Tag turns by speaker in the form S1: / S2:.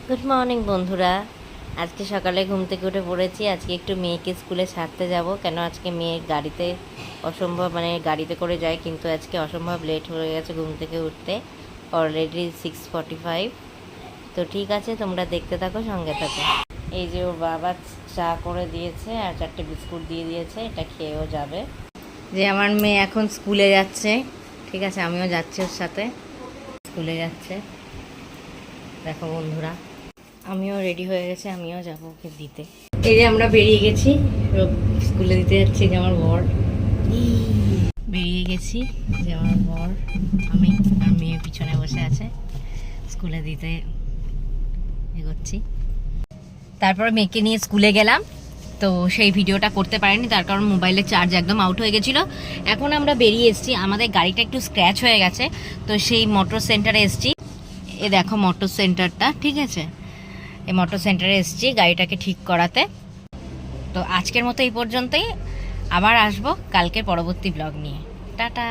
S1: Good morning বন্ধুরা। আজকে সকালে ঘুম থেকে উঠে পড়েছি। আজকে একটু মেয়েকে স্কুলে ছাড়তে যাব, কেন আজকে মেয়ের গাড়িতে অসম্ভব, গাড়িতে করে যায়, কিন্তু আজকে অসম্ভব লেট হয়ে গেছে ঘুম থেকে উঠতে। অলরেডি 6:45। তো ঠিক আছে, তোমরা দেখতে থাকো, সঙ্গে থাকো। এই যে ওর বাবা চা করে দিয়েছে আর 4টে বিস্কুট দিয়ে দিয়েছে, এটা খেয়েও যাবে। যে আমার মেয়ে এখন স্কুলে যাচ্ছে, ঠিক আছে, আমিও যাচ্ছি ওর সাথে। স্কুলে যাচ্ছে, দেখো বন্ধুরা, আমিও রেডি হয়ে গেছি, আমিও যাবো ওকে দিতে। এই যে আমরা বেরিয়ে গেছি, স্কুলে দিতে যাচ্ছি। যে আমার বর, বেরিয়ে গেছি, যে আমার বর, আমি আর মেয়ে পিছনে বসে আছে, স্কুলে দিতে এগোচ্ছি। তারপরে মেয়েকে নিয়ে স্কুলে গেলাম, তো সেই ভিডিওটা করতে পারিনি, তার কারণ মোবাইলের চার্জ একদম আউট হয়ে গেছিলো। এখন আমরা বেরিয়ে এসেছি, আমাদের গাড়িটা একটু স্ক্র্যাচ হয়ে গেছে, তো সেই মোটর সেন্টারে এসেছি। এ দেখো মোটর সেন্টারটা, ঠিক আছে, এই মোটর সেন্টারে এসেছি গাড়িটাকে ঠিক করাতে। তো আজকের মতো এই পর্যন্তই, আবার আসবো কালকে পরবর্তী ব্লগ নিয়ে। টাটা।